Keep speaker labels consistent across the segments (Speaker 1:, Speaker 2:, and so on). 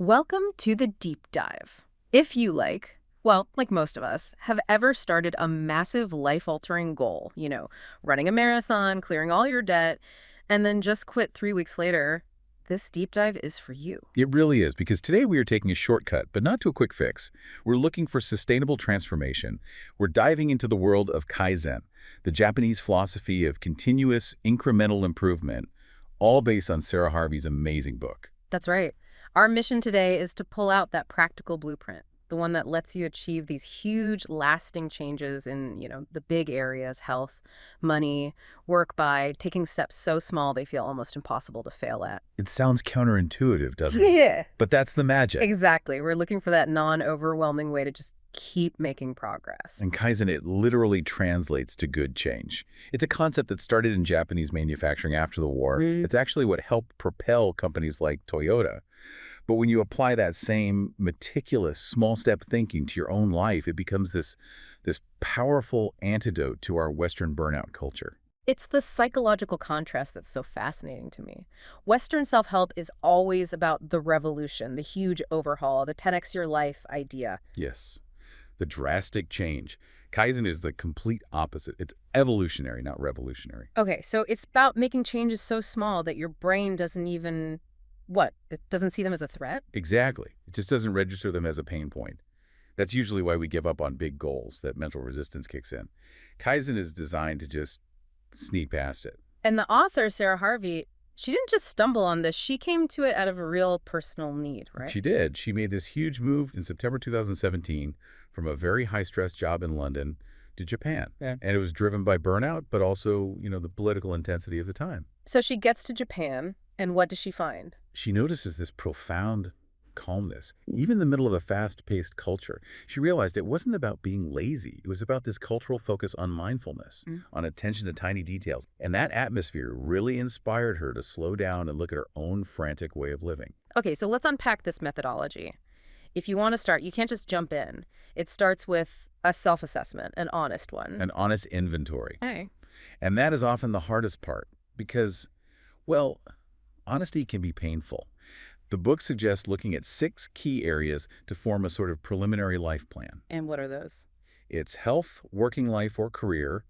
Speaker 1: Welcome to the deep dive. If you like most of us, have ever started a massive life-altering goal, running a marathon, clearing all your debt, and then just quit 3 weeks later, this deep dive is for you.
Speaker 2: It really is, because today we are taking a shortcut, but not to a quick fix. We're looking for sustainable transformation. We're diving into the world of Kaizen, the Japanese philosophy of continuous incremental improvement, all based on Sarah Harvey's amazing book.
Speaker 1: That's right. Our mission today is to pull out that practical blueprint, the one that lets you achieve these huge, lasting changes in, the big areas, health, money, work, by taking steps so small they feel almost impossible to fail at.
Speaker 2: It sounds counterintuitive, doesn't it?
Speaker 1: Yeah.
Speaker 2: But that's the magic.
Speaker 1: Exactly. We're looking for that non-overwhelming way to just keep making progress.
Speaker 2: And Kaizen, it literally translates to good change. It's a concept that started in Japanese manufacturing after the war. It's actually what helped propel companies like Toyota. But when you apply that same meticulous, small-step thinking to your own life, it becomes this powerful antidote to our Western burnout culture.
Speaker 1: It's the psychological contrast that's so fascinating to me. Western self-help is always about the revolution, the huge overhaul, the 10x your life idea.
Speaker 2: Yes, the drastic change. Kaizen is the complete opposite. It's evolutionary, not revolutionary.
Speaker 1: Okay, so it's about making changes so small that your brain doesn't even, it doesn't see them as a threat?
Speaker 2: Exactly. It just doesn't register them as a pain point. That's usually why we give up on big goals, that mental resistance kicks in. Kaizen is designed to just sneak past it.
Speaker 1: And the author, Sarah Harvey, she didn't just stumble on this. She came to it out of a real personal need, right?
Speaker 2: She did. She made this huge move in September 2017 from a very high-stress job in London to Japan.
Speaker 1: Yeah.
Speaker 2: And it was driven by burnout, but also, the political intensity of the time.
Speaker 1: So she gets to Japan, and what does she find?
Speaker 2: She notices this profound calmness, even in the middle of a fast-paced culture. She realized it wasn't about being lazy. It was about this cultural focus on mindfulness, on attention to tiny details. And that atmosphere really inspired her to slow down and look at her own frantic way of living.
Speaker 1: Okay, so let's unpack this methodology. If you want to start, you can't just jump in. It starts with a self-assessment, an honest one.
Speaker 2: An honest inventory.
Speaker 1: Hey.
Speaker 2: And that is often the hardest part because, well, honesty can be painful. The book suggests looking at 6 key areas to form a sort of preliminary life plan.
Speaker 1: And what are those?
Speaker 2: It's health, working life or career,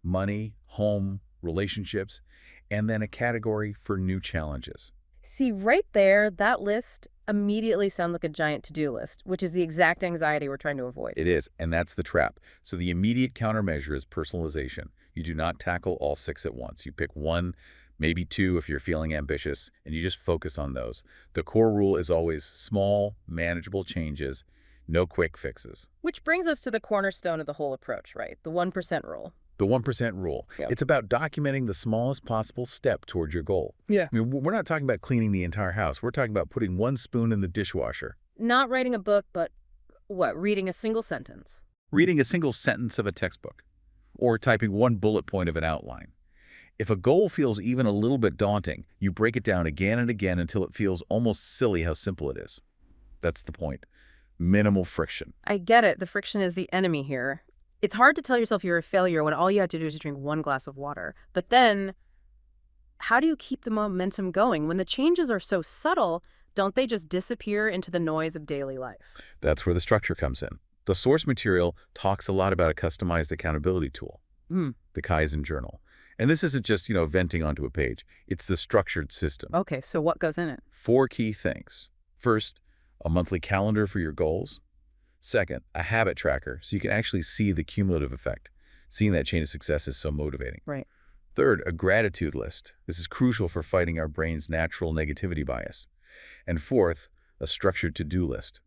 Speaker 2: money, home, relationships, and then a category for new challenges.
Speaker 1: See, right there, that list immediately sounds like a giant to-do list, which is the exact anxiety we're trying to avoid.
Speaker 2: It is, and that's the trap. So the immediate countermeasure is personalization. You do not tackle all 6 at once. You pick 1, maybe 2 if you're feeling ambitious, and you just focus on those. The core rule is always small, manageable changes, no quick fixes.
Speaker 1: Which brings us to the cornerstone of the whole approach, right? The 1% rule.
Speaker 2: The 1% rule.
Speaker 1: Yep.
Speaker 2: It's about documenting the smallest possible step towards your goal.
Speaker 1: Yeah.
Speaker 2: I mean, we're not talking about cleaning the entire house. We're talking about putting 1 spoon in the dishwasher.
Speaker 1: Not writing a book, but reading a single sentence.
Speaker 2: Reading a single sentence of a textbook. Or typing 1 bullet point of an outline. If a goal feels even a little bit daunting, you break it down again and again until it feels almost silly how simple it is. That's the point. Minimal friction.
Speaker 1: I get it. The friction is the enemy here. It's hard to tell yourself you're a failure when all you have to do is drink 1 glass of water. But then, how do you keep the momentum going? When the changes are so subtle, don't they just disappear into the noise of daily life?
Speaker 2: That's where the structure comes in. The source material talks a lot about a customized accountability tool, the Kaizen Journal. And this isn't just, venting onto a page. It's the structured system.
Speaker 1: Okay, so what goes in it?
Speaker 2: 4 key things. First, a monthly calendar for your goals. Second, a habit tracker so you can actually see the cumulative effect. Seeing that chain of success is so motivating.
Speaker 1: Right.
Speaker 2: Third, a gratitude list. This is crucial for fighting our brain's natural negativity bias. And fourth, a structured to-do list.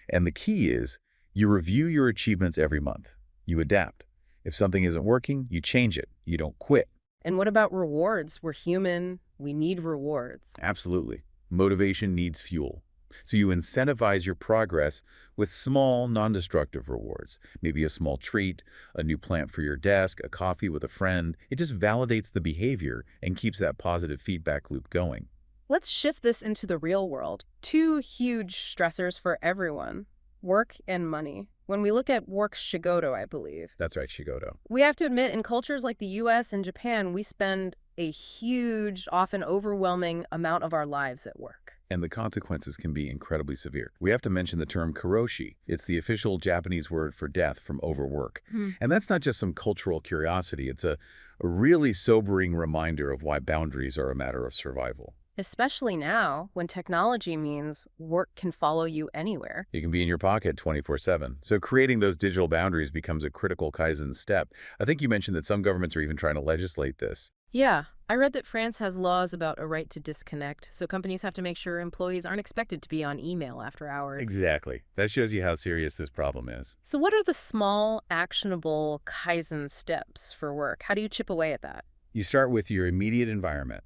Speaker 2: And the key is you review your achievements every month. You adapt. If something isn't working, you change it. You don't quit.
Speaker 1: And what about rewards? We're human. We need rewards.
Speaker 2: Absolutely. Motivation needs fuel. So you incentivize your progress with small, non-destructive rewards. Maybe a small treat, a new plant for your desk, a coffee with a friend. It just validates the behavior and keeps that positive feedback loop going.
Speaker 1: Let's shift this into the real world. 2 huge stressors for everyone, work and money. When we look at work shigoto, I believe.
Speaker 2: That's right, shigoto.
Speaker 1: We have to admit, in cultures like the US and Japan, we spend a huge, often overwhelming amount of our lives at work.
Speaker 2: and the consequences can be incredibly severe. We have to mention the term karoshi. It's the official Japanese word for death from overwork. And that's not just some cultural curiosity. It's a really sobering reminder of why boundaries are a matter of survival.
Speaker 1: Especially now, when technology means work can follow you anywhere.
Speaker 2: It can be in your pocket 24/7. So creating those digital boundaries becomes a critical Kaizen step. I think you mentioned that some governments are even trying to legislate this.
Speaker 1: Yeah, I read that France has laws about a right to disconnect, so companies have to make sure employees aren't expected to be on email after hours.
Speaker 2: Exactly. That shows you how serious this problem is.
Speaker 1: So what are the small, actionable Kaizen steps for work? How do you chip away at that?
Speaker 2: You start with your immediate environment.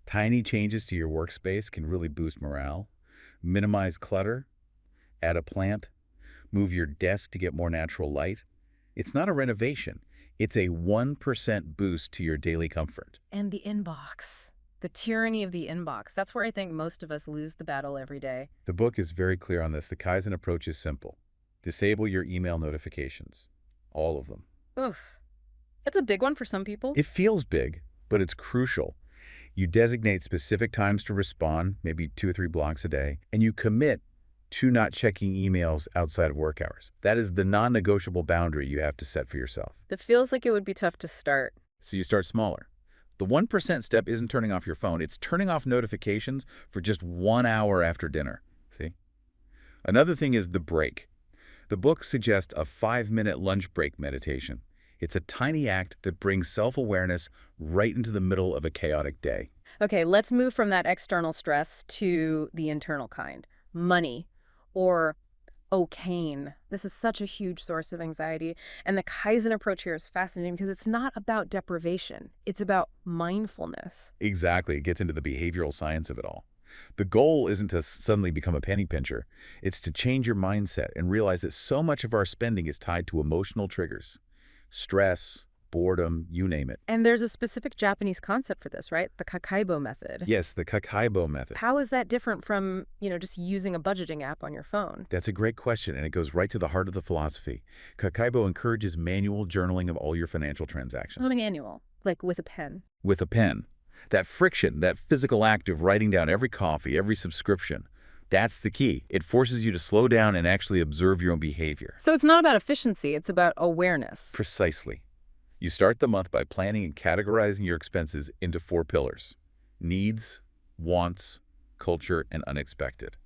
Speaker 2: Tiny changes to your workspace can really boost morale. Minimize clutter, add a plant, move your desk to get more natural light. It's not a renovation. It's a 1% boost to your daily comfort.
Speaker 1: And the inbox. The tyranny of the inbox. That's where I think most of us lose the battle every day.
Speaker 2: The book is very clear on this. The Kaizen approach is simple. Disable your email notifications. All of them.
Speaker 1: Oof. That's a big one for some people.
Speaker 2: It feels big, but it's crucial. You designate specific times to respond, maybe 2 or 3 blocks a day, and you commit to not checking emails outside of work hours. That is the non-negotiable boundary you have to set for yourself.
Speaker 1: That feels like it would be tough to start.
Speaker 2: So you start smaller. The 1% step isn't turning off your phone. It's turning off notifications for just 1 hour after dinner. See? Another thing is the break. The book suggests a 5-minute lunch break meditation. It's a tiny act that brings self-awareness right into the middle of a chaotic day.
Speaker 1: Okay, let's move from that external stress to the internal kind. Money, or cane. This is such a huge source of anxiety. And the Kaizen approach here is fascinating because it's not about deprivation. It's about mindfulness.
Speaker 2: Exactly. It gets into the behavioral science of it all. The goal isn't to suddenly become a penny pincher. It's to change your mindset and realize that so much of our spending is tied to emotional triggers. Stress, boredom, you name it.
Speaker 1: And there's a specific Japanese concept for this, right? The Kakaibo method.
Speaker 2: Yes, the Kakaibo method.
Speaker 1: How is that different from, just using a budgeting app on your phone?
Speaker 2: That's a great question, and it goes right to the heart of the philosophy. Kakaibo encourages manual journaling of all your financial transactions.
Speaker 1: Something annual, like with a pen.
Speaker 2: With a pen. That friction, that physical act of writing down every coffee, every subscription, that's the key. It forces you to slow down and actually observe your own behavior.
Speaker 1: So it's not about efficiency, it's about awareness.
Speaker 2: Precisely. You start the month by planning and categorizing your expenses into 4 pillars: needs, wants, culture, and unexpected.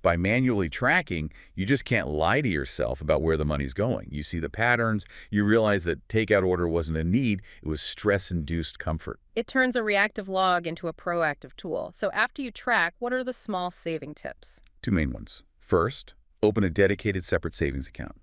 Speaker 2: By manually tracking, you just can't lie to yourself about where the money's going. You see the patterns, you realize that takeout order wasn't a need, it was stress-induced comfort.
Speaker 1: It turns a reactive log into a proactive tool. So after you track, what are the small saving tips?
Speaker 2: 2 main ones. First, open a dedicated separate savings account.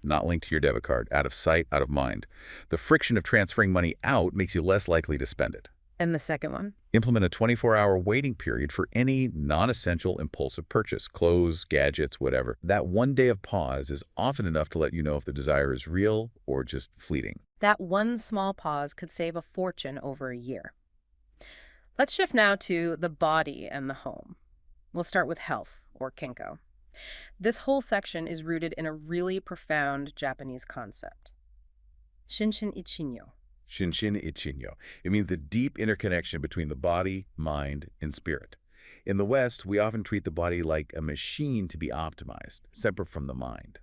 Speaker 2: Not linked to your debit card, out of sight, out of mind. The friction of transferring money out makes you less likely to spend it.
Speaker 1: And the second one?
Speaker 2: Implement a 24-hour waiting period for any non-essential impulsive purchase, clothes, gadgets, whatever. That 1 day of pause is often enough to let you know if the desire is real or just fleeting.
Speaker 1: That one small pause could save a fortune over a year. Let's shift now to the body and the home. We'll start with health, or Kenko. This whole section is rooted in a really profound Japanese concept. Shinshin Ichinyo.
Speaker 2: Shinshin Ichinyo. It means the deep interconnection between the body, mind, and spirit. In the West, we often treat the body like a machine to be optimized, separate from the mind.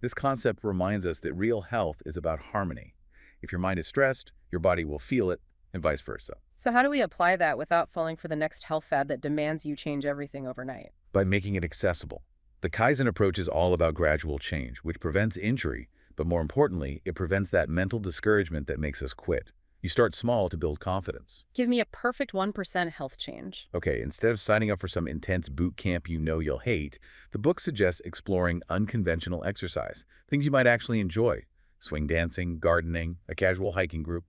Speaker 2: This concept reminds us that real health is about harmony. If your mind is stressed, your body will feel it, and vice versa.
Speaker 1: So how do we apply that without falling for the next health fad that demands you change everything overnight?
Speaker 2: By making it accessible. The Kaizen approach is all about gradual change, which prevents injury, but more importantly, it prevents that mental discouragement that makes us quit. You start small to build confidence.
Speaker 1: Give me a perfect 1% health change.
Speaker 2: Okay, instead of signing up for some intense boot camp you know you'll hate, the book suggests exploring unconventional exercise, things you might actually enjoy. Swing dancing, gardening, a casual hiking group,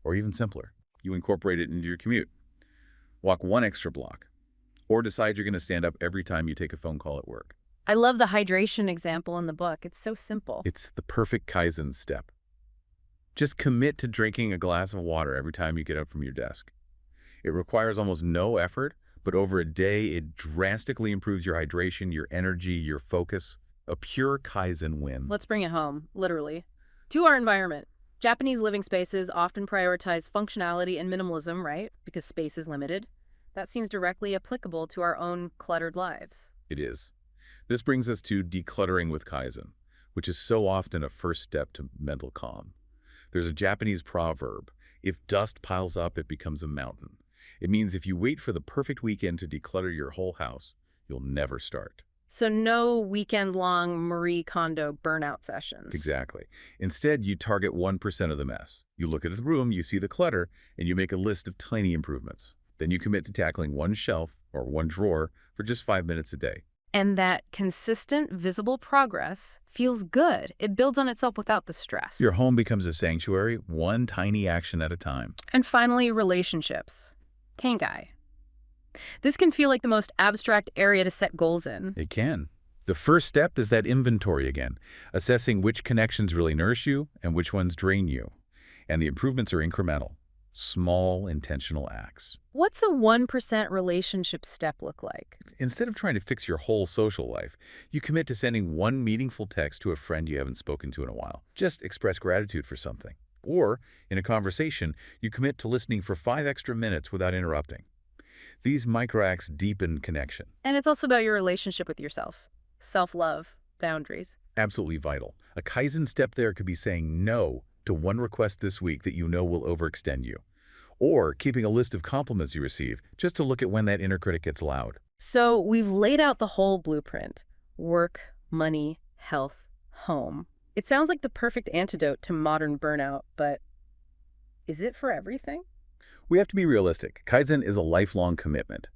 Speaker 2: or even simpler. You incorporate it into your commute. Walk 1 extra block, or decide you're going to stand up every time you take a phone call at work.
Speaker 1: I love the hydration example in the book. It's so simple.
Speaker 2: It's the perfect Kaizen step. Just commit to drinking a glass of water every time you get up from your desk. It requires almost no effort, but over a day, it drastically improves your hydration, your energy, your focus. A pure Kaizen win.
Speaker 1: Let's bring it home, literally. To our environment. Japanese living spaces often prioritize functionality and minimalism, right? Because space is limited. That seems directly applicable to our own cluttered lives.
Speaker 2: It is. This brings us to decluttering with Kaizen, which is so often a first step to mental calm. There's a Japanese proverb, if dust piles up, it becomes a mountain. It means if you wait for the perfect weekend to declutter your whole house, you'll never start.
Speaker 1: So no weekend-long Marie Kondo burnout sessions.
Speaker 2: Exactly. Instead, you target 1% of the mess. You look at the room, you see the clutter, and you make a list of tiny improvements. Then you commit to tackling one shelf or one drawer for just 5 minutes a day.
Speaker 1: And that consistent, visible progress feels good. It builds on itself without the stress.
Speaker 2: Your home becomes a sanctuary, one tiny action at a time.
Speaker 1: And finally, relationships. Kangai. This can feel like the most abstract area to set goals in.
Speaker 2: It can. The first step is that inventory again, assessing which connections really nourish you and which ones drain you. And the improvements are incremental, small, intentional acts.
Speaker 1: What's a 1% relationship step look like?
Speaker 2: Instead of trying to fix your whole social life, you commit to sending one meaningful text to a friend you haven't spoken to in a while. Just express gratitude for something. Or, in a conversation, you commit to listening for 5 extra minutes without interrupting. These microacts deepen connection.
Speaker 1: And it's also about your relationship with yourself. Self-love, boundaries.
Speaker 2: Absolutely vital. A Kaizen step there could be saying no to one request this week that you know will overextend you. Or keeping a list of compliments you receive, just to look at when that inner critic gets loud.
Speaker 1: So we've laid out the whole blueprint. Work, money, health, home. It sounds like the perfect antidote to modern burnout, but is it for everything?
Speaker 2: We have to be realistic. Kaizen is a lifelong commitment,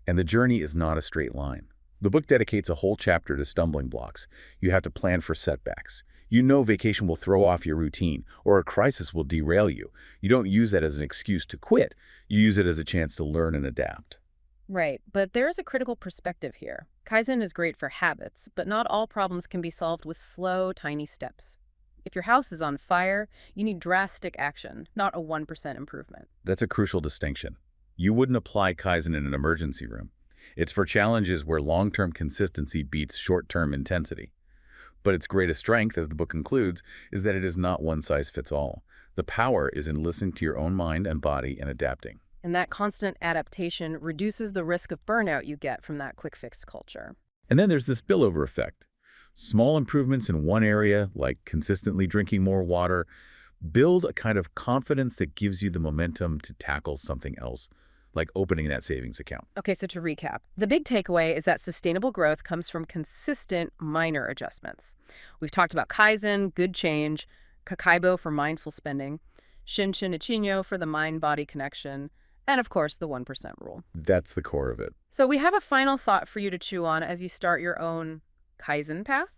Speaker 2: and the journey is not a straight line. The book dedicates a whole chapter to stumbling blocks. You have to plan for setbacks. You know vacation will throw off your routine, or a crisis will derail you. You don't use that as an excuse to quit. You use it as a chance to learn and adapt.
Speaker 1: Right, but there is a critical perspective here. Kaizen is great for habits, but not all problems can be solved with slow, tiny steps. If your house is on fire, you need drastic action, not a 1% improvement.
Speaker 2: That's a crucial distinction. You wouldn't apply Kaizen in an emergency room. It's for challenges where long-term consistency beats short-term intensity. But its greatest strength, as the book concludes, is that it is not one size fits all. The power is in listening to your own mind and body and adapting.
Speaker 1: And that constant adaptation reduces the risk of burnout you get from that quick fix culture.
Speaker 2: And then there's this spillover effect. Small improvements in one area, like consistently drinking more water, build a kind of confidence that gives you the momentum to tackle something else, like opening that savings account.
Speaker 1: Okay, so to recap, the big takeaway is that sustainable growth comes from consistent minor adjustments. We've talked about Kaizen, good change, Kakaibo for mindful spending, Shinshin Ichino for the mind-body connection, and of course, the 1% rule.
Speaker 2: That's the core of it.
Speaker 1: So we have a final thought for you to chew on as you start your own Kaizen path.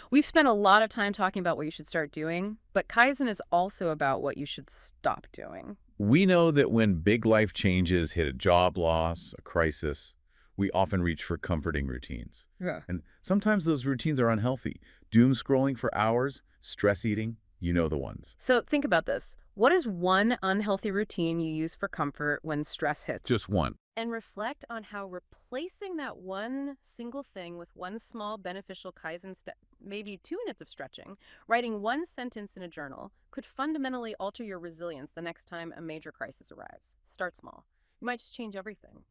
Speaker 1: We've spent a lot of time talking about what you should start doing, but Kaizen is also about what you should stop doing.
Speaker 2: We know that when big life changes hit a job loss, a crisis, we often reach for comforting routines.
Speaker 1: Yeah.
Speaker 2: And sometimes those routines are unhealthy. Doom scrolling for hours, stress eating, you know the ones.
Speaker 1: So think about this. What is one unhealthy routine you use for comfort when stress hits?
Speaker 2: Just one.
Speaker 1: And reflect on how replacing that one single thing with one small beneficial Kaizen step, maybe 2 minutes of stretching, writing one sentence in a journal, could fundamentally alter your resilience the next time a major crisis arrives. Start small. You might just change everything.